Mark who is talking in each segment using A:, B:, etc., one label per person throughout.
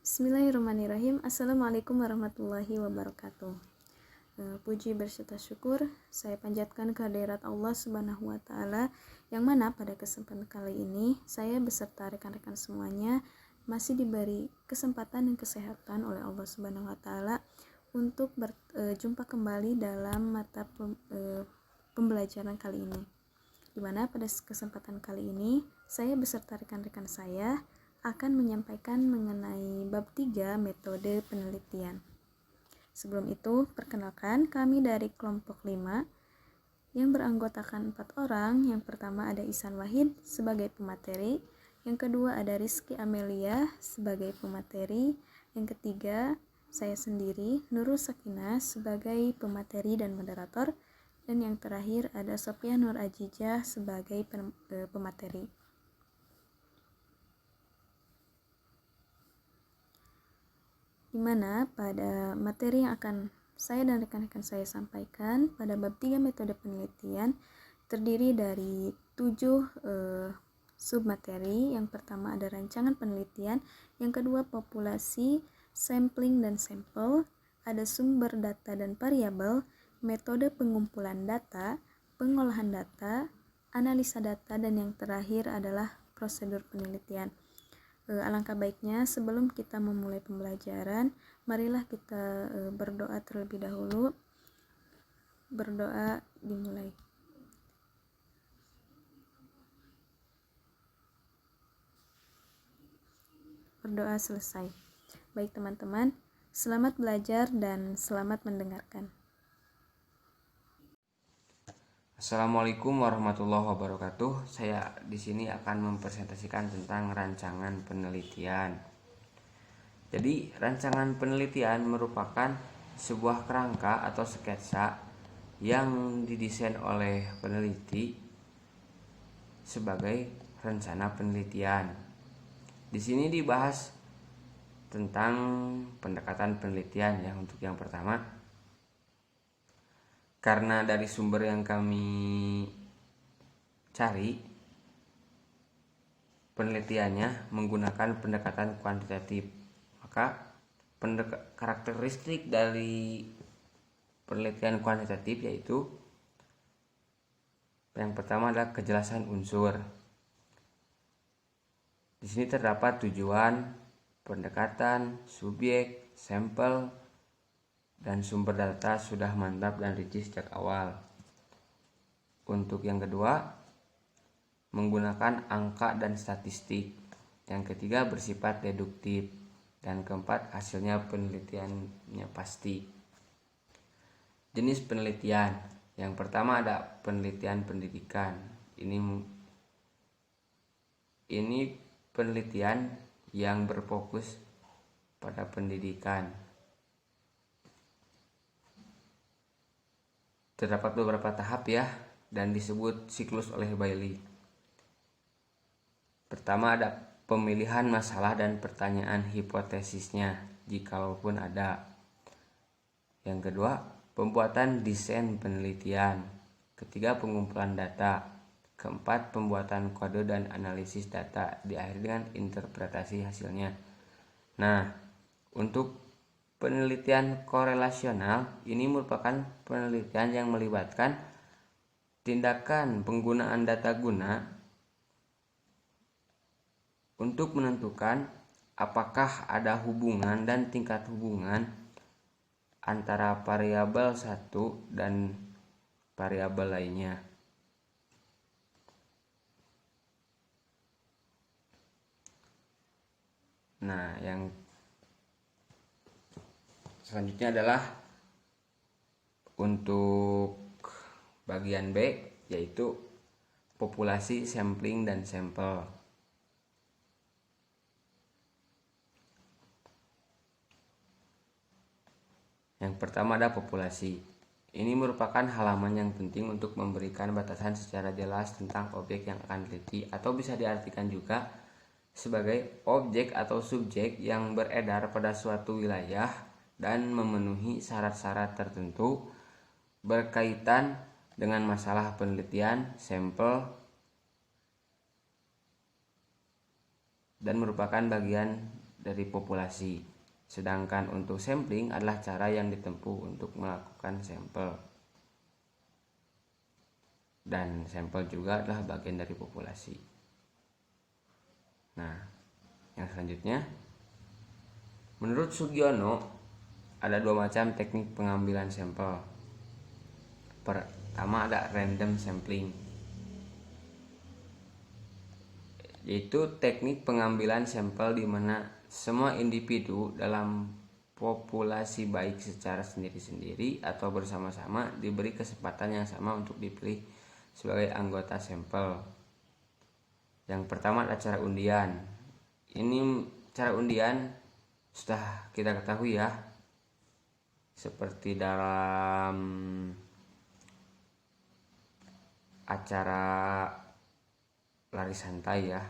A: Bismillahirrahmanirrahim. Assalamualaikum warahmatullahi wabarakatuh. Puji berserta syukur saya panjatkan kehadirat Allah Subhanahu wa taala, yang mana pada kesempatan kali ini saya beserta rekan-rekan semuanya masih diberi kesempatan dan kesehatan oleh Allah Subhanahu wa taala untuk berjumpa kembali dalam mata pembelajaran kali ini. Di mana pada kesempatan kali ini saya beserta rekan-rekan saya akan menyampaikan mengenai bab 3 metode penelitian. Sebelum itu, perkenalkan kami dari kelompok 5 yang beranggotakan 4 orang. Yang pertama ada Ihsan Wahid sebagai pemateri, yang kedua ada Rizky Amelia sebagai pemateri, yang ketiga saya sendiri Nurul Sakinah sebagai pemateri dan moderator, dan yang terakhir ada Sophia Nur Ajijah sebagai pemateri. Di mana pada materi yang akan saya dan rekan-rekan saya sampaikan pada bab 3 metode penelitian terdiri dari 7 submateri. Yang pertama ada rancangan penelitian, yang kedua populasi, sampling dan sampel, ada sumber data dan variabel, metode pengumpulan data, pengolahan data, analisa data, dan yang terakhir adalah prosedur penelitian. Alangkah baiknya sebelum kita memulai pembelajaran, marilah kita berdoa terlebih dahulu. Berdoa dimulai. Berdoa selesai. Baik teman-teman, selamat belajar dan selamat mendengarkan.
B: Assalamualaikum warahmatullahi wabarakatuh. Saya di sini akan mempresentasikan tentang rancangan penelitian. Jadi, rancangan penelitian merupakan sebuah kerangka atau sketsa yang didesain oleh peneliti sebagai rencana penelitian. Di sini dibahas tentang pendekatan penelitian ya. Untuk yang pertama, karena dari sumber yang kami cari, penelitiannya menggunakan pendekatan kuantitatif, maka karakteristik dari penelitian kuantitatif yaitu yang pertama adalah kejelasan unsur. Di sini terdapat tujuan, pendekatan, subjek, sampel, dan sumber data sudah mantap dan rinci sejak awal. Untuk yang kedua, menggunakan angka dan statistik. Yang ketiga, bersifat deduktif. Dan keempat, hasilnya penelitiannya pasti. Jenis penelitian. Yang pertama ada penelitian pendidikan. Ini penelitian yang berfokus pada pendidikan. Terdapat beberapa tahap ya, dan disebut siklus oleh Bailey. Pertama ada pemilihan masalah dan pertanyaan hipotesisnya, jikalaupun ada. Yang kedua, pembuatan desain penelitian. Ketiga, pengumpulan data. Keempat, pembuatan kode dan analisis data, diakhiri dengan interpretasi hasilnya. Nah, untuk penelitian korelasional ini merupakan penelitian yang melibatkan tindakan penggunaan data guna untuk menentukan apakah ada hubungan dan tingkat hubungan antara variabel satu dan variabel lainnya. Nah, yang selanjutnya adalah untuk bagian B, yaitu populasi, sampling, dan sampel. Yang pertama ada populasi. Ini merupakan halaman yang penting untuk memberikan batasan secara jelas tentang objek yang akan diteliti, atau bisa diartikan juga sebagai objek atau subjek yang beredar pada suatu wilayah dan memenuhi syarat-syarat tertentu berkaitan dengan masalah penelitian, sampel, dan merupakan bagian dari populasi. Sedangkan untuk sampling adalah cara yang ditempuh untuk melakukan sampel. Dan sampel juga adalah bagian dari populasi. Nah, yang selanjutnya, menurut Sugiono ada 2 macam teknik pengambilan sampel. Pertama ada random sampling, yaitu teknik pengambilan sampel di mana semua individu dalam populasi baik secara sendiri-sendiri atau bersama-sama diberi kesempatan yang sama untuk dipilih sebagai anggota sampel. Yang pertama adalah cara undian. Ini cara undian sudah kita ketahui ya, seperti dalam acara lari santai ya,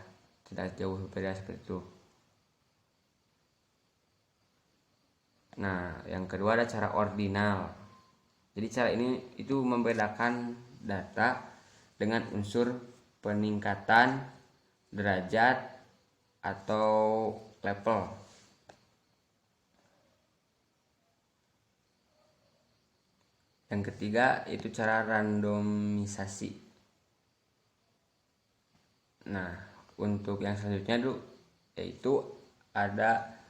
B: tidak jauh berbeda seperti itu. Nah, yang kedua ada cara ordinal. Jadi cara ini itu membedakan data dengan unsur peningkatan derajat atau level. Yang ketiga itu cara randomisasi. Nah, untuk yang selanjutnya dulu yaitu ada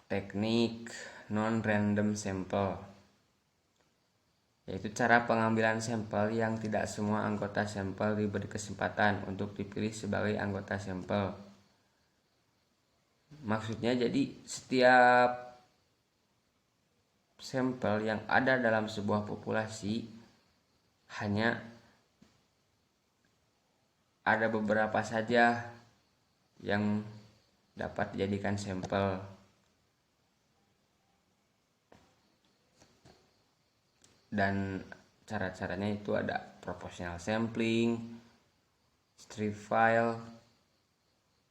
B: teknik non-random sample, yaitu cara pengambilan sampel yang tidak semua anggota sampel diberi kesempatan untuk dipilih sebagai anggota sampel. Maksudnya jadi setiap sampel yang ada dalam sebuah populasi hanya ada beberapa saja yang dapat dijadikan sampel. Dan cara-caranya itu ada proportional sampling, stratified,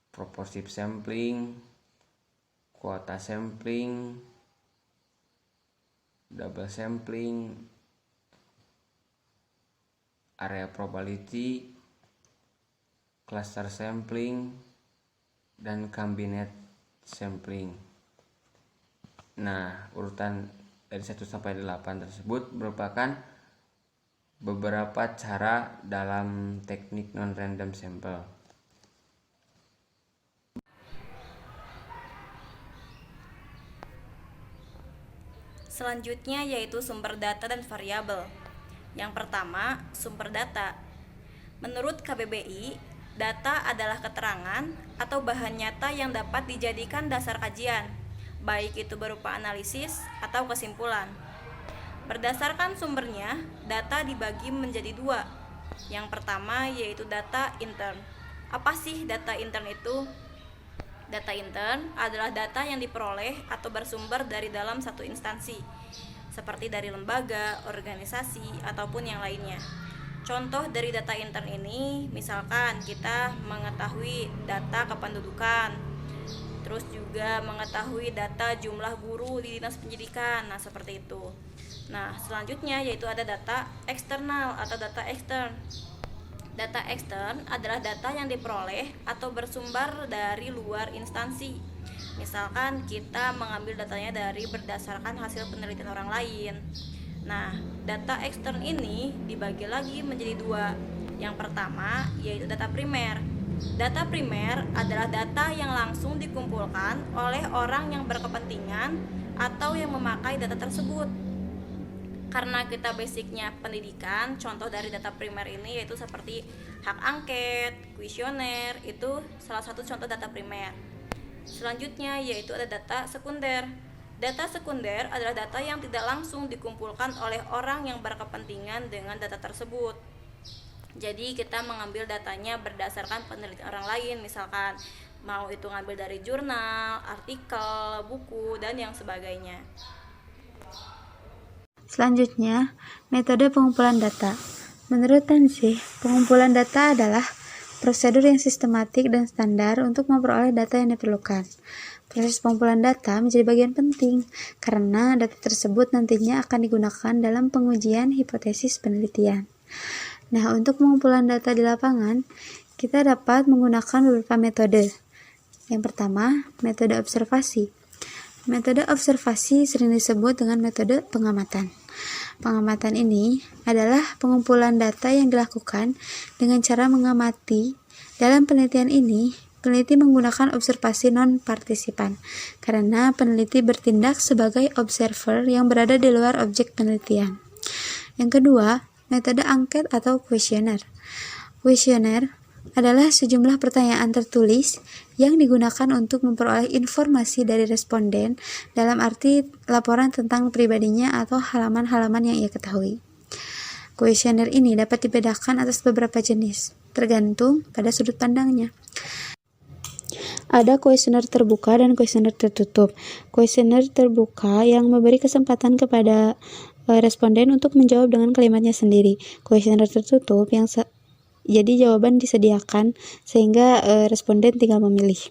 B: proportive sampling, quota sampling, double sampling, area probability, cluster sampling, dan combinate sampling. Nah, urutan dari 1 sampai 8 tersebut merupakan beberapa cara dalam teknik non-random sample.
C: Selanjutnya yaitu sumber data dan variabel. Yang pertama, sumber data. Menurut KBBI, data adalah keterangan atau bahan nyata yang dapat dijadikan dasar kajian, baik itu berupa analisis atau kesimpulan. Berdasarkan sumbernya, data dibagi menjadi 2. Yang pertama yaitu data intern. Apa sih data intern itu? Data intern adalah data yang diperoleh atau bersumber dari dalam satu instansi, seperti dari lembaga, organisasi, ataupun yang lainnya. Contoh dari data intern ini, misalkan kita mengetahui data kependudukan, terus juga mengetahui data jumlah guru di dinas pendidikan, nah seperti itu. Nah, selanjutnya yaitu ada data eksternal atau data ekstern. Data ekstern adalah data yang diperoleh atau bersumber dari luar instansi. Misalkan kita mengambil datanya dari berdasarkan hasil penelitian orang lain. Nah, data ekstern ini dibagi lagi menjadi 2. Yang pertama yaitu data primer. Data primer adalah data yang langsung dikumpulkan oleh orang yang berkepentingan atau yang memakai data tersebut. Karena kita basicnya pendidikan, contoh dari data primer ini yaitu seperti hak angket, kuesioner, itu salah satu contoh data primer. Selanjutnya yaitu ada data sekunder. Data sekunder adalah data yang tidak langsung dikumpulkan oleh orang yang berkepentingan dengan data tersebut. Jadi kita mengambil datanya berdasarkan penelitian orang lain, misalkan mau itu ngambil dari jurnal, artikel, buku, dan yang sebagainya.
A: Selanjutnya, metode pengumpulan data. Menurut Tansih, pengumpulan data adalah prosedur yang sistematik dan standar untuk memperoleh data yang diperlukan. Proses pengumpulan data menjadi bagian penting karena data tersebut nantinya akan digunakan dalam pengujian hipotesis penelitian. Nah, untuk pengumpulan data di lapangan, kita dapat menggunakan beberapa metode. Yang pertama, metode observasi. Metode observasi sering disebut dengan metode pengamatan. Pengamatan ini adalah pengumpulan data yang dilakukan dengan cara mengamati. Dalam penelitian ini, peneliti menggunakan observasi non-partisipan, karena peneliti bertindak sebagai observer yang berada di luar objek penelitian. Yang kedua, metode angket atau kuesioner. Kuesioner adalah sejumlah pertanyaan tertulis yang digunakan untuk memperoleh informasi dari responden dalam arti laporan tentang pribadinya atau halaman-halaman yang ia ketahui. Kuesioner ini dapat dibedakan atas beberapa jenis, tergantung pada sudut pandangnya. Ada kuesioner terbuka dan kuesioner tertutup. Kuesioner terbuka yang memberi kesempatan kepada responden untuk menjawab dengan kalimatnya sendiri. Kuesioner tertutup yang jadi jawaban disediakan sehingga responden tinggal memilih.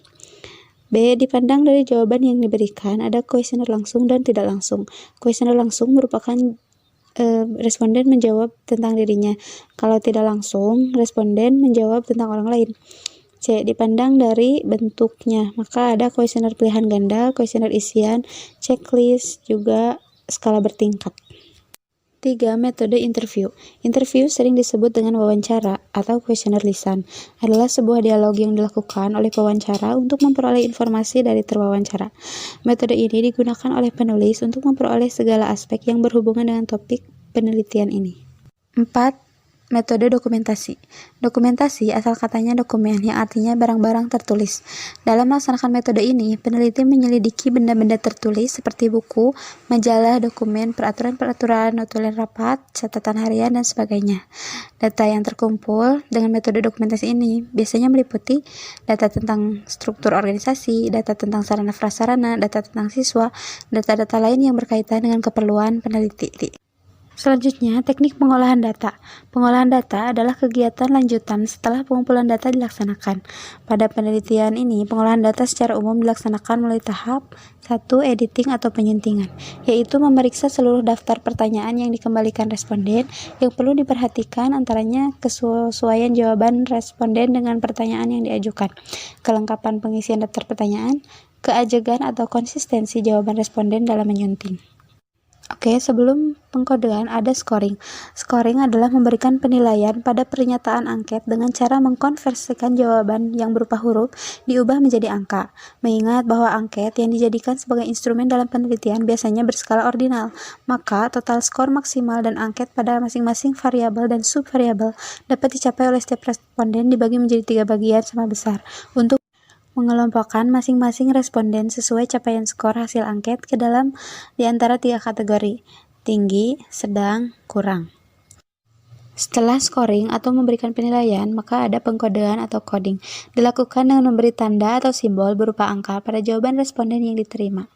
A: B. Dipandang dari jawaban yang diberikan, ada kuesioner langsung dan tidak langsung. Kuesioner langsung merupakan responden menjawab tentang dirinya. Kalau tidak langsung, responden menjawab tentang orang lain. C. Dipandang dari bentuknya, maka ada kuesioner pilihan ganda, kuesioner isian, checklist, juga skala bertingkat. 3. Metode interview. Interview sering disebut dengan wawancara atau kuesioner lisan. Adalah sebuah dialog yang dilakukan oleh pewawancara untuk memperoleh informasi dari terwawancara. Metode ini digunakan oleh penulis untuk memperoleh segala aspek yang berhubungan dengan topik penelitian ini. 4. Metode dokumentasi. Dokumentasi asal katanya dokumen, yang artinya barang-barang tertulis. Dalam melaksanakan metode ini, peneliti menyelidiki benda-benda tertulis seperti buku, majalah, dokumen, peraturan-peraturan, notulen rapat, catatan harian, dan sebagainya. Data yang terkumpul dengan metode dokumentasi ini biasanya meliputi data tentang struktur organisasi, data tentang sarana prasarana, data tentang siswa, data-data lain yang berkaitan dengan keperluan peneliti. Selanjutnya, teknik pengolahan data. Pengolahan data adalah kegiatan lanjutan setelah pengumpulan data dilaksanakan. Pada penelitian ini, pengolahan data secara umum dilaksanakan melalui tahap 1. Editing atau penyuntingan, yaitu memeriksa seluruh daftar pertanyaan yang dikembalikan responden. Yang perlu diperhatikan antaranya kesesuaian jawaban responden dengan pertanyaan yang diajukan, kelengkapan pengisian daftar pertanyaan, keajegan atau konsistensi jawaban responden dalam menyunting. Oke, sebelum pengkodean ada scoring. Scoring adalah memberikan penilaian pada pernyataan angket dengan cara mengkonversikan jawaban yang berupa huruf diubah menjadi angka. Mengingat bahwa angket yang dijadikan sebagai instrumen dalam penelitian biasanya berskala ordinal, maka total skor maksimal dan angket pada masing-masing variabel dan subvariabel dapat dicapai oleh setiap responden dibagi menjadi 3 bagian sama besar untuk mengelompokkan masing-masing responden sesuai capaian skor hasil angket ke dalam di antara 3 kategori, tinggi, sedang, kurang. Setelah scoring atau memberikan penilaian, maka ada pengkodean atau coding. Dilakukan dengan memberi tanda atau simbol berupa angka pada jawaban responden yang diterima.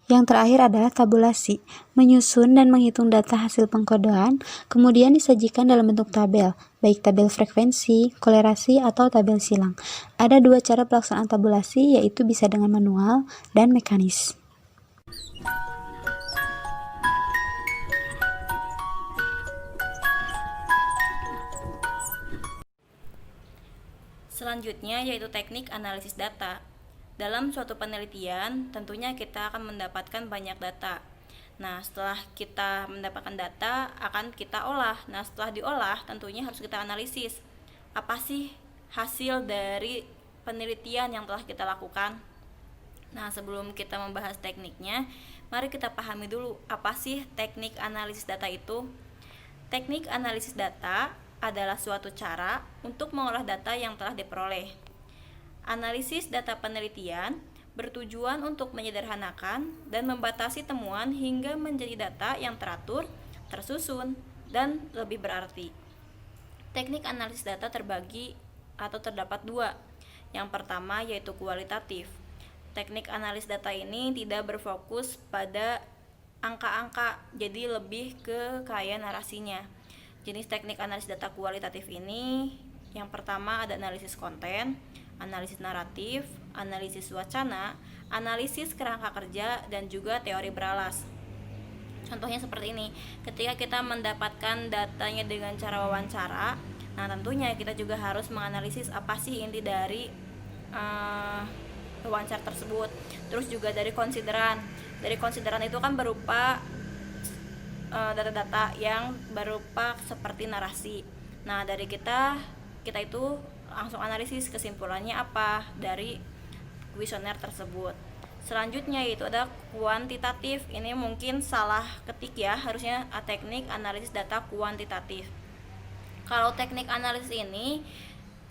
A: Yang terakhir adalah tabulasi, menyusun dan menghitung data hasil pengkodean, kemudian disajikan dalam bentuk tabel, baik tabel frekuensi, kolerasi, atau tabel silang. Ada 2 cara pelaksanaan tabulasi, yaitu bisa dengan manual dan mekanis.
C: Selanjutnya yaitu teknik analisis data. Dalam suatu penelitian, tentunya kita akan mendapatkan banyak data. Nah, setelah kita mendapatkan data, akan kita olah. Nah, setelah diolah, tentunya harus kita analisis. Apa sih hasil dari penelitian yang telah kita lakukan? Nah, sebelum kita membahas tekniknya, mari kita pahami dulu apa sih teknik analisis data itu. Teknik analisis data adalah suatu cara untuk mengolah data yang telah diperoleh. Analisis data penelitian bertujuan untuk menyederhanakan dan membatasi temuan hingga menjadi data yang teratur, tersusun, dan lebih berarti. Teknik analisis data terbagi atau terdapat 2. Yang pertama yaitu kualitatif. Teknik analisis data ini tidak berfokus pada angka-angka, jadi lebih ke kaya narasinya. Jenis teknik analisis data kualitatif ini, yang pertama ada analisis konten, analisis naratif, analisis wacana, analisis kerangka kerja, dan juga teori beralas. Contohnya seperti ini, ketika kita mendapatkan datanya dengan cara wawancara, nah tentunya kita juga harus menganalisis apa sih inti dari wawancara tersebut. Terus juga dari konsideran. Dari konsideran itu kan berupa data-data yang berupa seperti narasi. Nah, dari kita itu langsung analisis kesimpulannya apa dari kuesioner tersebut. Selanjutnya itu ada kuantitatif. Ini mungkin salah ketik ya, harusnya teknik analisis data kuantitatif. Kalau teknik analisis ini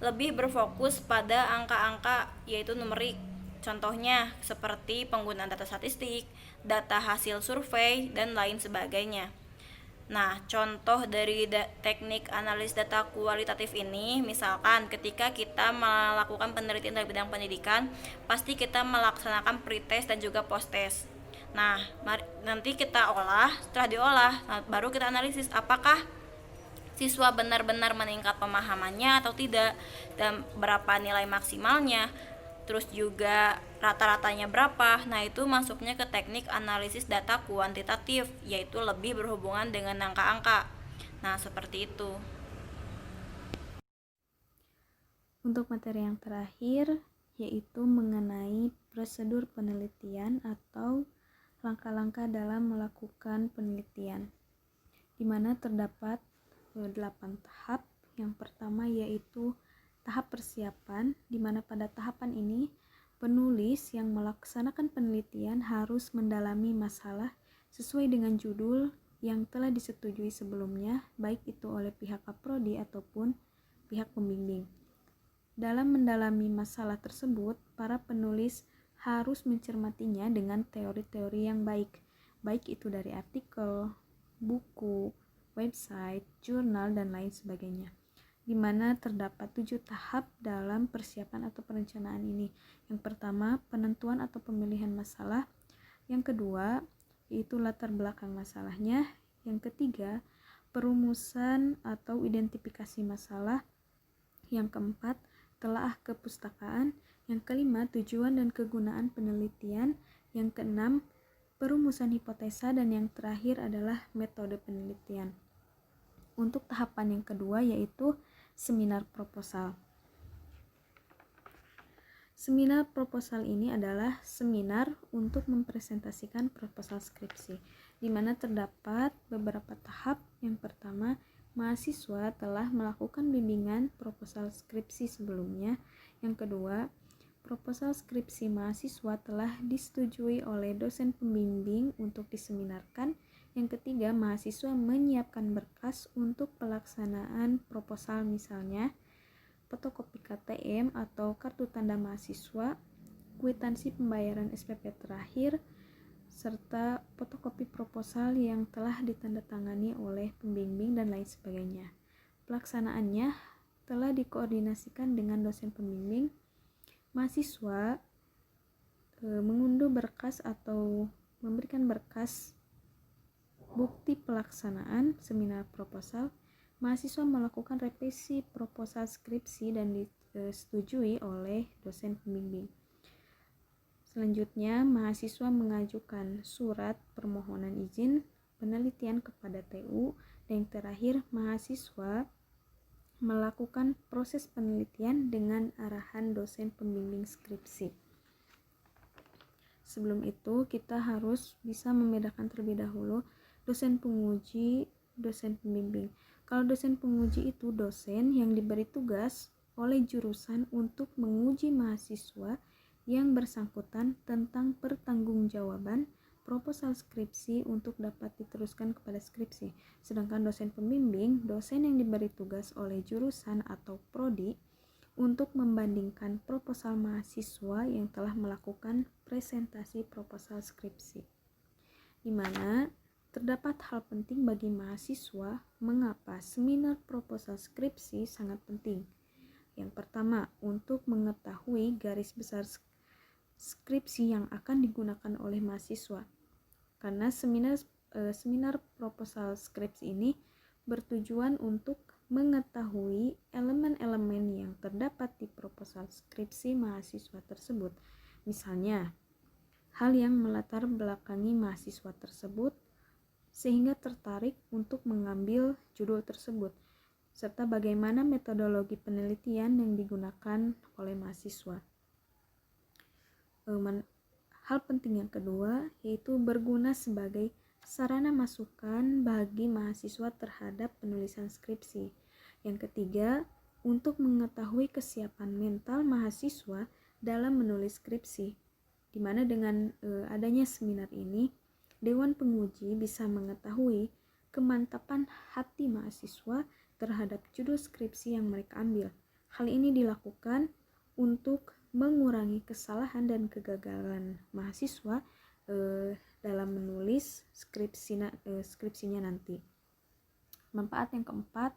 C: lebih berfokus pada angka-angka, yaitu numerik. Contohnya seperti penggunaan data statistik, data hasil survei, dan lain sebagainya. Nah, contoh dari teknik analisis data kualitatif ini, misalkan ketika kita melakukan penelitian dalam bidang pendidikan, pasti kita melaksanakan pretest dan juga posttest. Nah, nanti kita olah, setelah diolah, baru kita analisis apakah siswa benar-benar meningkat pemahamannya atau tidak, dan berapa nilai maksimalnya, terus juga rata-ratanya berapa. Nah, itu masuknya ke teknik analisis data kuantitatif, yaitu lebih berhubungan dengan angka-angka. Nah, seperti itu.
A: Untuk materi yang terakhir, yaitu mengenai prosedur penelitian atau langkah-langkah dalam melakukan penelitian, di mana terdapat 8 tahap. Yang pertama yaitu tahap persiapan, di mana pada tahapan ini penulis yang melaksanakan penelitian harus mendalami masalah sesuai dengan judul yang telah disetujui sebelumnya, baik itu oleh pihak kaprodi ataupun pihak pembimbing. Dalam mendalami masalah tersebut, para penulis harus mencermatinya dengan teori-teori yang baik itu dari artikel, buku, website, jurnal, dan lain sebagainya, di mana terdapat 7 tahap dalam persiapan atau perencanaan ini. Yang pertama, penentuan atau pemilihan masalah. Yang kedua, yaitu latar belakang masalahnya. Yang ketiga, perumusan atau identifikasi masalah. Yang keempat, telaah kepustakaan. Yang kelima, tujuan dan kegunaan penelitian. Yang keenam, perumusan hipotesa. Dan yang terakhir adalah metode penelitian. Untuk tahapan yang kedua yaitu seminar proposal. Seminar proposal ini adalah seminar untuk mempresentasikan proposal skripsi, di mana terdapat beberapa tahap. Yang pertama, mahasiswa telah melakukan bimbingan proposal skripsi sebelumnya. Yang kedua, proposal skripsi mahasiswa telah disetujui oleh dosen pembimbing untuk diseminarkan. Yang ketiga, mahasiswa menyiapkan berkas untuk pelaksanaan proposal, misalnya fotokopi KTM atau kartu tanda mahasiswa, kwitansi pembayaran SPP terakhir, serta fotokopi proposal yang telah ditandatangani oleh pembimbing dan lain sebagainya. Pelaksanaannya telah dikoordinasikan dengan dosen pembimbing. Mahasiswa mengunduh berkas atau memberikan berkas bukti pelaksanaan seminar proposal. Mahasiswa melakukan revisi proposal skripsi dan disetujui oleh dosen pembimbing. Selanjutnya, mahasiswa mengajukan surat permohonan izin penelitian kepada TU. Dan yang terakhir, mahasiswa melakukan proses penelitian dengan arahan dosen pembimbing skripsi. Sebelum itu, kita harus bisa membedakan terlebih dahulu dosen penguji, dosen pembimbing. Kalau dosen penguji itu dosen yang diberi tugas oleh jurusan untuk menguji mahasiswa yang bersangkutan tentang pertanggungjawaban proposal skripsi untuk dapat diteruskan kepada skripsi. Sedangkan dosen pembimbing, dosen yang diberi tugas oleh jurusan atau prodi untuk membandingkan proposal mahasiswa yang telah melakukan presentasi proposal skripsi, di mana terdapat hal penting bagi mahasiswa mengapa seminar proposal skripsi sangat penting. Yang pertama, untuk mengetahui garis besar skripsi yang akan digunakan oleh mahasiswa. Karena seminar proposal skripsi ini bertujuan untuk mengetahui elemen-elemen yang terdapat di proposal skripsi mahasiswa tersebut. Misalnya, hal yang melatar belakangi mahasiswa tersebut sehingga tertarik untuk mengambil judul tersebut, serta bagaimana metodologi penelitian yang digunakan oleh mahasiswa. hal penting yang kedua yaitu berguna sebagai sarana masukan bagi mahasiswa terhadap penulisan skripsi. Yang ketiga, untuk mengetahui kesiapan mental mahasiswa dalam menulis skripsi, di mana dengan adanya seminar ini, Dewan Penguji bisa mengetahui kemantapan hati mahasiswa terhadap judul skripsi yang mereka ambil. Hal ini dilakukan untuk mengurangi kesalahan dan kegagalan mahasiswa dalam menulis skripsinya nanti. Manfaat yang keempat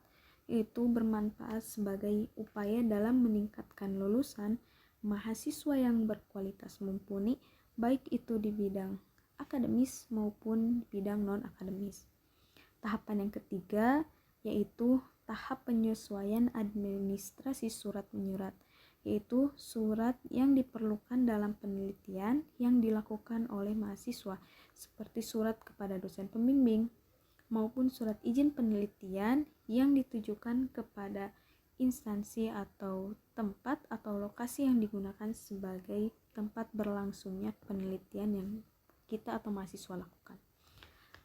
A: yaitu bermanfaat sebagai upaya dalam meningkatkan lulusan mahasiswa yang berkualitas mumpuni, baik itu di bidang akademis maupun di bidang non-akademis. Tahapan yang ketiga yaitu tahap penyesuaian administrasi surat menyurat, yaitu surat yang diperlukan dalam penelitian yang dilakukan oleh mahasiswa, seperti surat kepada dosen pembimbing maupun surat izin penelitian yang ditujukan kepada instansi atau tempat atau lokasi yang digunakan sebagai tempat berlangsungnya penelitian yang kita atau mahasiswa lakukan.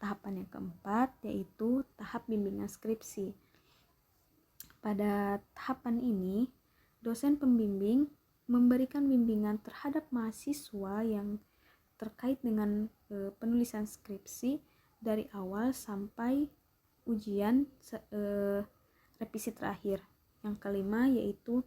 A: Tahapan yang keempat yaitu tahap bimbingan skripsi. Pada tahapan ini, dosen pembimbing memberikan bimbingan terhadap mahasiswa yang terkait dengan penulisan skripsi dari awal sampai ujian revisi terakhir. Yang kelima yaitu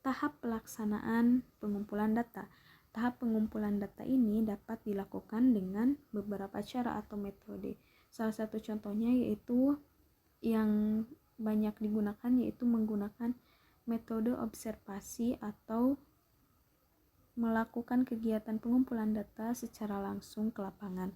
A: tahap pelaksanaan pengumpulan data. Tahap pengumpulan data ini dapat dilakukan dengan beberapa cara atau metode. Salah satu contohnya yaitu yang banyak digunakan yaitu menggunakan metode observasi atau melakukan kegiatan pengumpulan data secara langsung ke lapangan.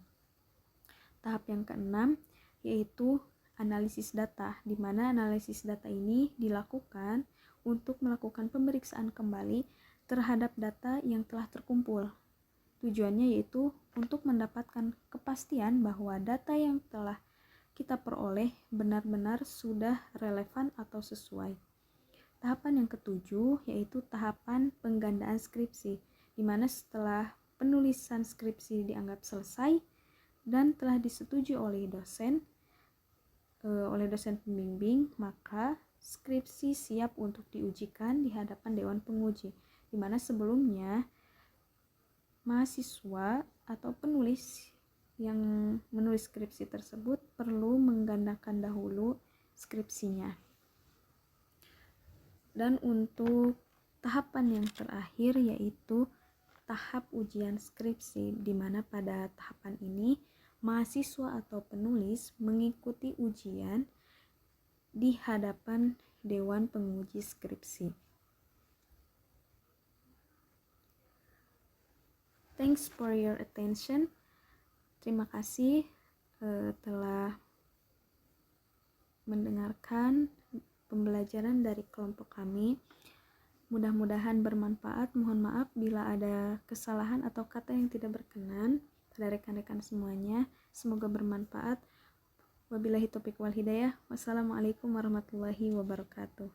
A: Tahap yang keenam yaitu analisis data, di mana analisis data ini dilakukan untuk melakukan pemeriksaan kembali terhadap data yang telah terkumpul. Tujuannya yaitu untuk mendapatkan kepastian bahwa data yang telah kita peroleh benar-benar sudah relevan atau sesuai. Tahapan yang ketujuh yaitu tahapan penggandaan skripsi, di mana setelah penulisan skripsi dianggap selesai dan telah disetujui oleh dosen pembimbing, maka skripsi siap untuk diujikan di hadapan Dewan Penguji, di mana sebelumnya mahasiswa atau penulis yang menulis skripsi tersebut perlu menggandakan dahulu skripsinya. Dan untuk tahapan yang terakhir yaitu tahap ujian skripsi, di mana pada tahapan ini mahasiswa atau penulis mengikuti ujian di hadapan Dewan Penguji Skripsi. Thanks for your attention. Terima kasih telah mendengarkan pembelajaran dari kelompok kami. Mudah-mudahan bermanfaat. Mohon maaf bila ada kesalahan atau kata yang tidak berkenan pada rekan-rekan semuanya. Semoga bermanfaat. Wabillahi taufiq wal hidayah. Wassalamualaikum warahmatullahi wabarakatuh.